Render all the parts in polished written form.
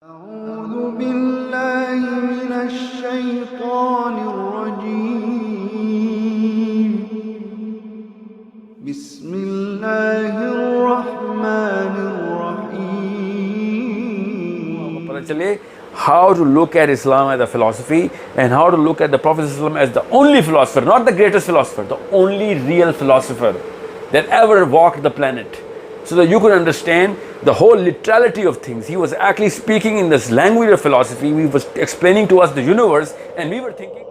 أعوذ بالله من الشيطان الرجيم بسم الله الرحمن الرحيم. پتہ چلے how to look at Islam as a philosophy and how to look at the Prophet ﷺ as the only philosopher, not the greatest philosopher, the only real philosopher that ever walked the planet, so that you could understand the whole literality of things. He was actually speaking in this language of philosophy. He was explaining to us the universe, and we were thinking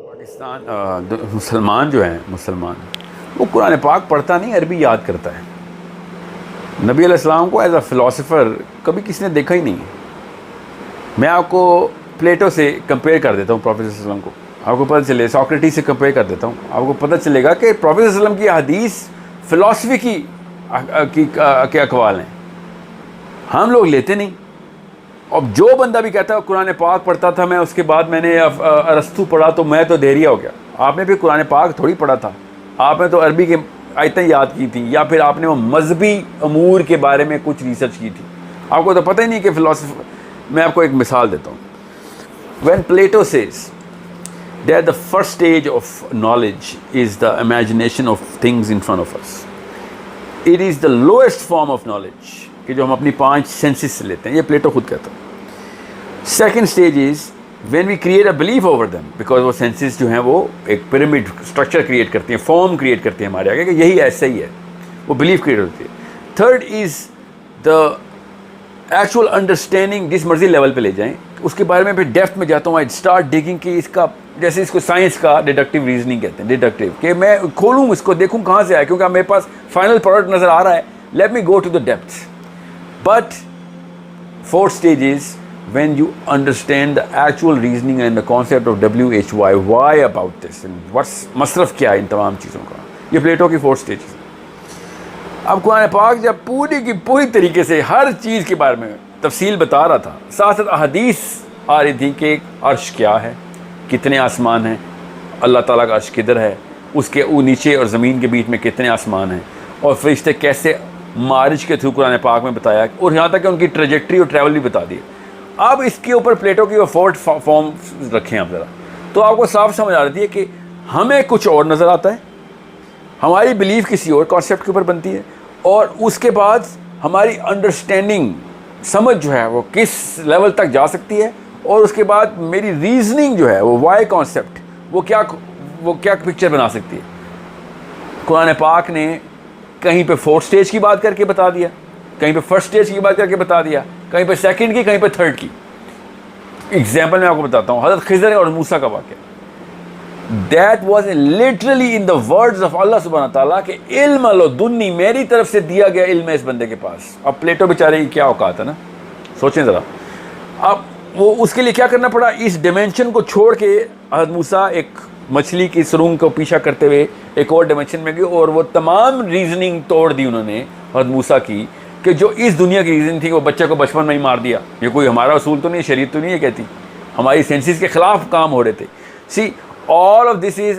Pakistan مسلمان جو ہیں وہ قرآن پاک پڑھتا نہیں، عربی یاد کرتا ہے. نبی علیہ السلام کو ایز اے فلاسفر کبھی کسی نے دیکھا ہی نہیں. میں آپ کو پلیٹو سے کمپیئر کر دیتا ہوں پروفیٹ صلی اللہ علیہ وسلم کو، آپ کو پتہ چلے ساکریٹی سے کمپیئر کر دیتا ہوں، آپ کو پتہ چلے گا کہ پروفیٹ صلی اللہ علیہ وسلم کی حدیث فلاسفی کے اقوال ہیں، ہم لوگ لیتے نہیں. اب جو بندہ بھی کہتا ہے قرآن پاک پڑھتا تھا میں، اس کے بعد میں نے ارسطو پڑھا تو میں تو دیریا ہو گیا. آپ نے بھی قرآن پاک تھوڑی پڑھا تھا، آپ نے تو عربی کے آیتیں یاد کی تھیں، یا پھر آپ نے وہ مذہبی امور کے بارے میں کچھ ریسرچ کی تھی. آپ کو تو پتہ ہی نہیں کہ فلاسفر. میں آپ کو ایک مثال دیتا ہوں. When Plato says that the first stage of knowledge is the imagination of things in front of us, it is the lowest form of knowledge کہ جو ہم اپنی 5 senses سے لیتے ہیں، یہ پلیٹو خود کہتا ہے. Second stage is when we create a belief over them, because وہ senses جو ہیں وہ ایک pyramid structure create کرتی ہیں، form create کرتی ہیں ہمارے آگے کہ یہی ایسا ہی ہے، وہ belief create ہوتی ہے. Third is the actual understanding. جس مرضی لیول پہ لے جائیں اس کے بارے میں پھر ڈیپتھ میں جاتا ہوں. I start digging کہ اس کا جیسے اس کو سائنس کا ڈیڈکٹیو ریزننگ کہتے ہیں، ڈیڈکٹیو، کہ میں کھولوں اس کو دیکھوں کہاں سے آیا، کیونکہ میرے پاس فائنل پروڈکٹ نظر آ رہا ہے. Let me go to the depths. But fourth stage is when you understand the actual reasoning and the concept of WHY, why about this and what's مصرف کیا ہے ان تمام چیزوں کا. یہ پلیٹو کی 4 stages. اب قرآن پاک جب پوری کی پوری طریقے سے ہر چیز کے بارے میں تفصیل بتا رہا تھا، ساتھ ساتھ احادیث آ رہی تھی کہ عرش کیا ہے، کتنے آسمان ہیں، اللہ تعالیٰ کا عرش کدھر ہے، اس کے نیچے اور زمین کے بیچ میں کتنے آسمان ہیں، اور فرشتے کیسے معارج کے تھرو قرآن پاک میں بتایا، اور یہاں تک کہ ان کی ٹریجیکٹری اور ٹریول بھی بتا دی. اب اس کے اوپر پلیٹو کی وہ 4 فارم رکھیں آپ ذرا، تو آپ کو صاف سمجھ آ رہی ہے کہ ہمیں کچھ اور نظر آتا ہے، ہماری بلیف کسی اور کانسیپٹ کے اوپر بنتی ہے، اور اس کے بعد ہماری انڈرسٹینڈنگ سمجھ جو ہے وہ کس لیول تک جا سکتی ہے، اور اس کے بعد میری ریزننگ جو ہے وہ وائی کانسیپٹ وہ کیا پکچر بنا سکتی ہے. قرآن پاک نے کہیں پہ 4 stage کی بات کر کے بتا دیا، کہیں پہ 1st stage کی بات کر کے بتا دیا، کہیں پہ 2nd کی، کہیں پہ 3rd کی. ایگزامپل میں آپ کو بتاتا ہوں حضرت خضر اور موسیٰ کا واقعہ. That was literally in the words of Allah subhanahu wa ta'ala کہ علم لدنی، میری طرف سے دیا گیا علم ہے اس بندے کے پاس. اب پلیٹو بیچارے کی کیا اوقات ہے نا، سوچیں ذرا. اب وہ اس کے لیے کیا کرنا پڑا، اس ڈیمینشن کو چھوڑ کے حضرت موسیٰ ایک مچھلی کی سرنگ کو پیچھا کرتے ہوئے ایک اور ڈیمینشن میں گئے، اور وہ تمام ریزننگ توڑ دی انہوں نے حضرت موسیٰ کی، کہ جو اس دنیا کی ریزن تھی وہ بچے کو بچپن میں ہی مار دیا. یہ کوئی ہمارا اصول تو نہیں، شریعت تو نہیں یہ کہتی، ہماری سینسز کے خلاف کام ہو رہے تھے. سی all of this is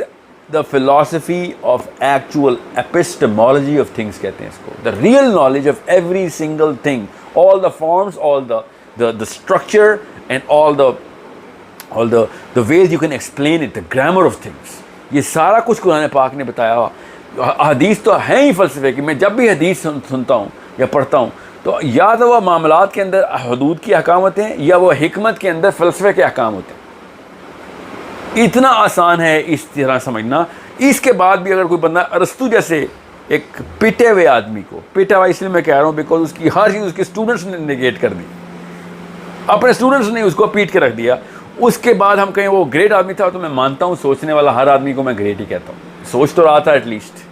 the philosophy of actual epistemology of things کہتے ہیں اس کو. The real knowledge of every single thing, all the forms, all the structure and all the ways you can explain it, the grammar of things. یہ سارا کچھ قرآن پاک نے بتایا. حدیث تو ہیں ہی فلسفے کی. میں جب بھی حدیث سنتا ہوں یا پڑھتا ہوں تو یا تو وہ معاملات کے اندر حدود کی احکام ہوتے ہیں، یا وہ حکمت کے اندر فلسفے کے احکام ہوتے ہیں. اتنا آسان ہے اس طرح سمجھنا. اس کے بعد بھی اگر کوئی بندہ ارسطو جیسے ایک پٹے ہوئے آدمی کو، پٹا ہوا اس لیے میں کہہ رہا ہوں بیکاز اس کی ہر چیز اس کے اسٹوڈنٹس نے نیگیٹ کر دی، اپنے اسٹوڈنٹس نے اس کو پیٹ کے رکھ دیا. اس کے بعد ہم کہیں وہ گریٹ آدمی تھا، تو میں مانتا ہوں سوچنے والا ہر آدمی کو میں گریٹ ہی کہتا ہوں. سوچ تو رہا تھا ایٹ لیسٹ،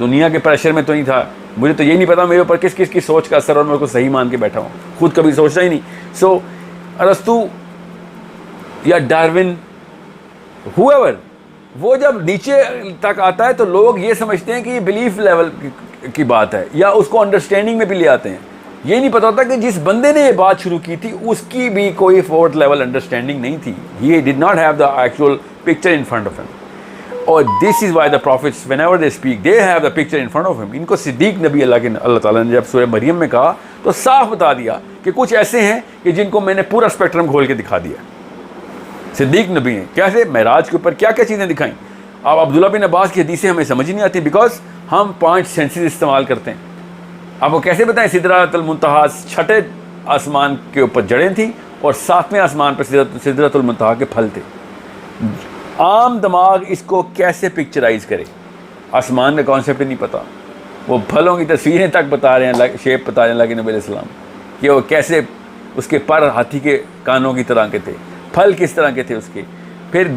دنیا کے پریشر میں تو نہیں تھا. مجھے تو یہ نہیں پتا میرے اوپر کس کس کی سوچ کا اثر، اور میں اس کو صحیح مان کے بیٹھا ہوں، خود کبھی سوچا ہی نہیں. سو ارسطو یا ڈارون whoever، وہ جب نیچے تک آتا ہے تو لوگ یہ سمجھتے ہیں کہ یہ بلیف لیول کی بات ہے، یا اس کو انڈرسٹینڈنگ میں بھی لے آتے ہیں. یہ نہیں پتا ہوتا کہ جس بندے نے یہ بات شروع کی تھی اس کی بھی کوئی 4th level انڈرسٹینڈنگ نہیں تھی. He did not have the actual picture in front of him. اور this is why the prophets whenever they speak they have the picture in front of him. ان کو صدیق نبی اللہ تعالیٰ نے جب سورہ مریم میں کہا تو صاف بتا دیا کہ کچھ ایسے ہیں کہ جن کو میں نے پورا اسپیکٹرم کھول کے دکھا دیا. صدیق نبی ہیں. کیسے؟ معراج کے اوپر کیا کیا چیزیں دکھائیں. اب عبداللہ بن عباس کی حدیثیں ہمیں سمجھ نہیں آتی بیکاز ہم 5 سینسز استعمال کرتے ہیں. آپ کو کیسے بتائیں سدرۃ المنتہا 6 آسمان کے اوپر جڑیں تھیں اور 7ویں آسمان پر سدرۃ المنتہا کے پھل تھے. عام دماغ اس کو کیسے پکچرائز کرے؟ آسمان کا کانسیپٹ نہیں پتہ. وہ پھلوں کی تصویریں تک بتا رہے ہیں, شیپ بتا رہے ہیں اللہ کے نبی علیہ السلام کہ وہ کیسے اس کے پر ہاتھی کے کانوں کی طرح کے تھے, پھل کس طرح کے تھے اس کے. پھر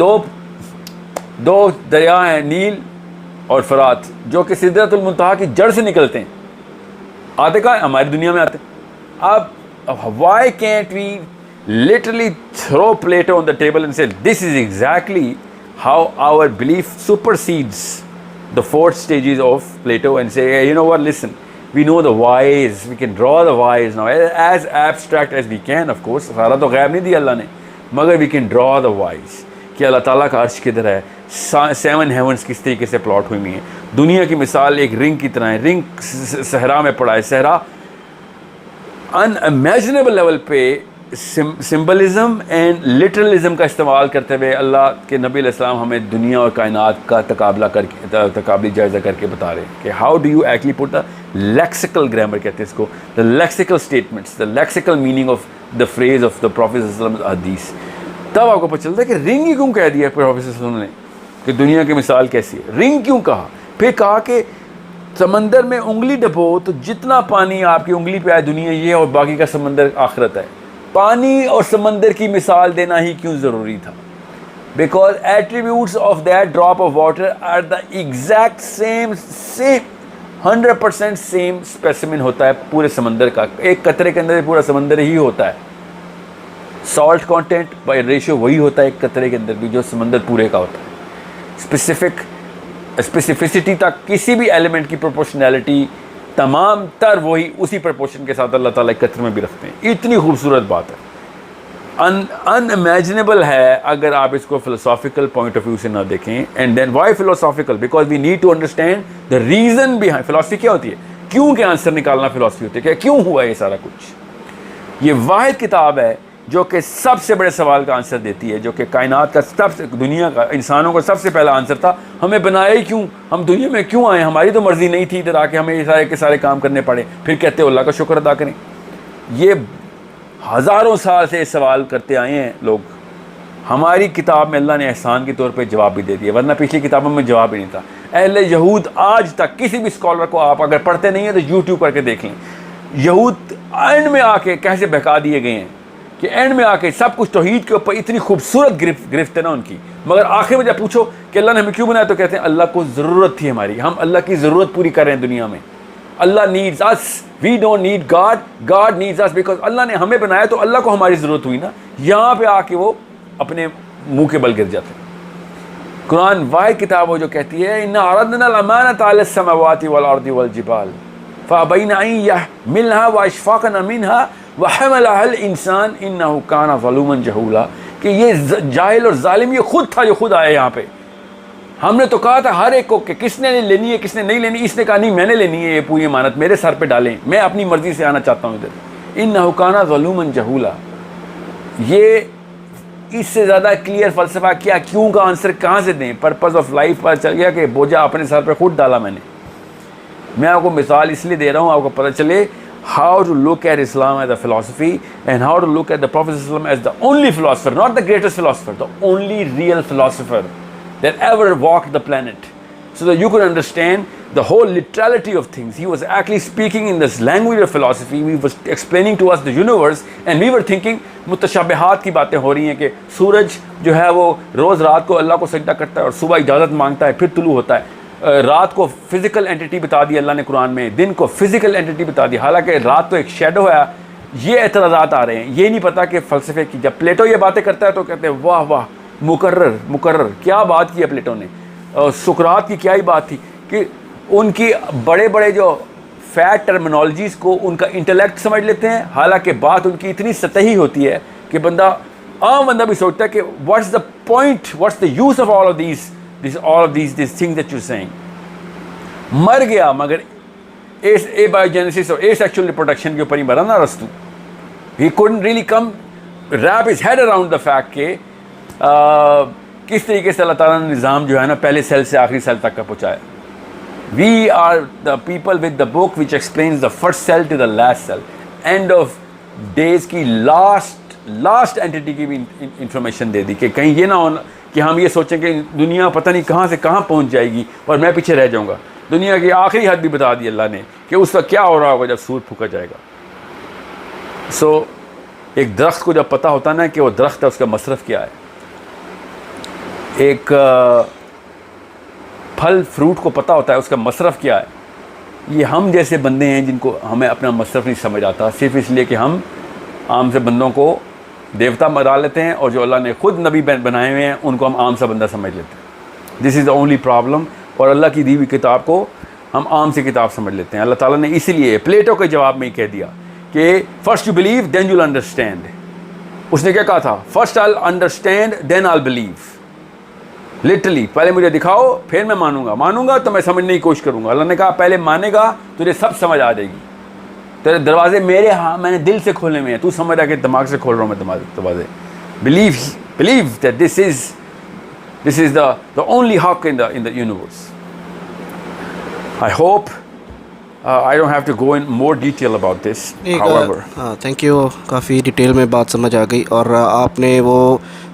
دو دریا ہیں, نیل اور فرات, جو کہ سدرۃ المنتہا کی جڑ سے نکلتے ہیں. آتے کہاں؟ ہماری دنیا میں آتے ہیں. اب why can't we literally throw Plato on the table and say this is exactly how our belief supersedes the 4 stages of Plato and say, hey, you know what, listen, we know the whys, we can draw the whys now as abstract as we can. Of course سارا تو غیب نہیں دیا اللہ نے, مگر we can draw the whys کہ اللہ تعالیٰ کا عرش کدھر ہے, 7 heavens کس طریقے سے پلاٹ ہوئی ہیں. دنیا کی مثال ایک رنگ کی طرح ہے. رنگ صحرا میں پڑا ہے. صحرا unimaginable لیول پہ سمبلزم اینڈ لٹرلزم کا استعمال کرتے ہوئے اللہ کے نبی علیہ السلام ہمیں دنیا اور کائنات کا تقابلی جائزہ کر کے بتا رہے ہیں کہ how do you actually put the lexical grammar کہتے ہیں اس کو, the lexical statements, the lexical meaning of the phrase of the prophet صلی اللہ علیہ وسلم حدیث. تب آپ کو پتہ چلتا ہے کہ رنگ ہی کیوں کہہ دیا پروفیٹ صلی اللہ علیہ وسلم نے کہ دنیا کی مثال کیسی ہے. رنگ کیوں کہا؟ پھر کہا کہ سمندر میں انگلی ڈبو تو جتنا پانی آپ کی انگلی پہ آئے دنیا یہ اور باقی کا سمندر آخرت ہے. پانی اور سمندر کی مثال دینا ہی کیوں ضروری تھا؟ Because attributes of that drop of water are the exact same 100% same specimen ہوتا ہے پورے سمندر کا. ایک قطرے کے اندر پورا سمندر ہی ہوتا ہے. سالٹ کانٹینٹ بائی ریشو وہی ہوتا ہے ایک قطرے کے اندر بھی جو سمندر پورے کا ہوتا ہے. اسپیسیفسٹی تک کسی بھی ایلیمنٹ کی پروپورشنالٹی تمام تر وہی اسی پرپورشن کے ساتھ اللہ تعالیٰ ایک قطر میں بھی رکھتے ہیں. اتنی خوبصورت بات ہے, ان امیجنیبل ہے اگر آپ اس کو فلسافیکل پوائنٹ آف ویو سے نہ دیکھیں. And then why philosophical? Because we need to understand the reason behind. Philosophy کیا ہوتی ہے؟ کیوں کے آنسر نکالنا فلاسفی ہوتی ہے, کہ کیوں ہوا یہ سارا کچھ. یہ واحد کتاب ہے جو کہ سب سے بڑے سوال کا آنسر دیتی ہے, جو کہ کائنات کا سب سے, دنیا کا, انسانوں کا سب سے پہلا آنسر تھا. ہمیں بنایا ہی کیوں, ہم دنیا میں کیوں آئے, ہماری تو مرضی نہیں تھی ادھر آ کے ہمیں یہ سارے کے سارے کام کرنے پڑے. پھر کہتے ہیں اللہ کا شکر ادا کریں. یہ ہزاروں سال سے سوال کرتے آئے ہیں لوگ. ہماری کتاب میں اللہ نے احسان کے طور پہ جواب بھی دے دیا, ورنہ پچھلی کتابوں میں جواب ہی نہیں تھا. اہل یہود آج تک کسی بھی اسکالر کو آپ اگر پڑھتے نہیں ہیں تو یوٹیوب کر کے دیکھ لیں, یہود اینڈ میں آ کے کیسے بہکا دیے گئے ہیں کہ اینڈ میں آ کے سب کچھ توحید کے اوپر اتنی خوبصورت گرفت ہے نا ان کی, مگر آخر میں جب پوچھو کہ اللہ نے ہمیں کیوں بنایا تو کہتے ہیں اللہ کو ضرورت تھی ہماری, ہم اللہ کی ضرورت پوری کر رہے ہیں دنیا میں. اللہ needs us, we don't need God, God needs us, because اللہ نے ہمیں بنایا تو اللہ کو ہماری ضرورت ہوئی نا. یہاں پہ آ کے وہ اپنے منہ کے بل گر جاتے ہیں. قرآن واحد کتاب وہ جو کہتی ہے انا عرضنا الامانۃ علی السماوات والارض والجبال فابین ان یحملنها واشفقن منها وحملها الانسان انه كان ظلوما جهولا, کہ یہ جاہل اور ظالم یہ خود تھا جو خود آیا یہاں پہ. ہم نے تو کہا تھا ہر ایک کو کہ کس نے لینی ہے کس نے نہیں لینی. اس نے کہا نہیں میں نے لینی ہے یہ پوری امانت, میرے سر پہ ڈالیں, میں اپنی مرضی سے آنا چاہتا ہوں ادھر. انه كان ظلوما جهولا, یہ اس سے زیادہ کلیئر فلسفہ کیا, کیوں کا آنسر کہاں سے دیں. پرپز آف لائف پر چل گیا کہ بوجھا اپنے سر پہ خود ڈالا میں نے. میں آپ کو مثال اس لیے دے رہا ہوں آپ کو پتہ چلے how to look at Islam as a philosophy and how to look at the Prophet ﷺ as the only philosopher, not the greatest philosopher, the only real philosopher that ever walked the planet, so that you could understand the whole literality of things. He was actually speaking in this language of philosophy. He was explaining to us the universe and we were thinking متشابہات کی باتیں ہو رہی ہیں کہ سورج جو ہے وہ روز رات کو اللہ کو سجدہ کرتا ہے اور صبح اجازت مانگتا ہے پھر طلوع ہوتا ہے. رات کو فزیکل اینٹیٹی بتا دی اللہ نے قرآن میں, دن کو فزیکل اینٹیٹی بتا دی, حالانکہ رات تو ایک شیڈو ہے. یہ اعتراضات آ رہے ہیں, یہ نہیں پتا کہ فلسفے کی. جب پلیٹو یہ باتیں کرتا ہے تو کہتے ہیں واہ واہ مقرر کیا بات کی ہے پلیٹو نے. سقراط کی کیا ہی بات تھی کہ ان کی بڑے بڑے جو فیٹ ٹرمینالوجیز کو ان کا انٹلیکٹ سمجھ لیتے ہیں, حالانکہ بات ان کی اتنی سطحی ہوتی ہے کہ عام بندہ بھی سوچتا ہے کہ what's the point, what's the use of all of these things that you're saying. مر گیا مگر abiogenesis اور asexual reproduction کے اوپر ہی مرا نا ارسطو. He couldn't really come wrap his head around the fact کہ کس طریقے سے اللہ تعالیٰ نے نظام جو ہے نا پہلے سیل سے آخری سیل تک کا پہنچایا. We are the people with the book which explains the first cell to the last cell. End of days کی last entity کی بھی انفارمیشن دے دی کہ کہیں یہ نہ ہونا کہ ہم یہ سوچیں کہ دنیا پتہ نہیں کہاں سے کہاں پہنچ جائے گی اور میں پیچھے رہ جاؤں گا. دنیا کی آخری حد بھی بتا دی اللہ نے کہ اس وقت کیا ہو رہا ہوگا جب سور پھونکا جائے گا. سو ایک درخت کو جب پتہ ہوتا نا کہ وہ درخت ہے اس کا مصرف کیا ہے, ایک پھل فروٹ کو پتہ ہوتا ہے اس کا مصرف کیا ہے. یہ ہم جیسے بندے ہیں جن کو ہمیں اپنا مصرف نہیں سمجھ آتا, صرف اس لیے کہ ہم عام سے بندوں کو دیوتا بنا لیتے ہیں اور جو اللہ نے خود نبی بنائے ہوئے ہیں ان کو ہم عام سا بندہ سمجھ لیتے ہیں. دس از دا اونلی پرابلم. اور اللہ کی دی ہوئی کتاب کو ہم عام سی کتاب سمجھ لیتے ہیں. اللہ تعالیٰ نے اسی لیے پلیٹو کے جواب میں ہی کہہ دیا کہ first you believe then you will understand. اس نے کیا کہا تھا؟ First I understand then I believe. Literally پہلے مجھے دکھاؤ پھر میں مانوں گا تو میں سمجھنے کی کوشش کروں گا. اللہ نے کہا پہلے مانے گا تجھے سب سمجھ آ جائے گی. تیرے دروازے میرے ہاں میں نے دل سے کھولے ہوئے ہیں, تو سمجھ رہا کہ دماغ سے کھول رہا ہوں میں دروازے. Believe that this is the only حق in the universe. I hope I don't have to go in more detail about this. However, thank you, coffee detail میں بات سمجھ آ گئی اور آپ نے وہ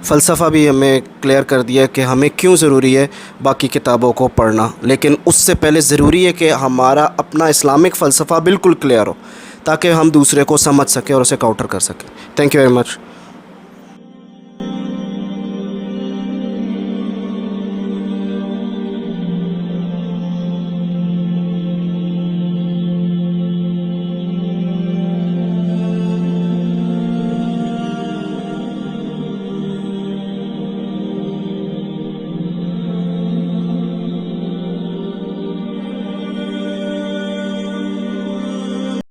فلسفہ بھی ہمیں کلیئر کر دیا کہ ہمیں کیوں ضروری ہے باقی کتابوں کو پڑھنا, لیکن اس سے پہلے ضروری ہے کہ ہمارا اپنا اسلامک فلسفہ بالکل کلیئر ہو تاکہ ہم دوسرے کو سمجھ سکیں اور اسے کاؤنٹر کر سکیں. Thank you very much.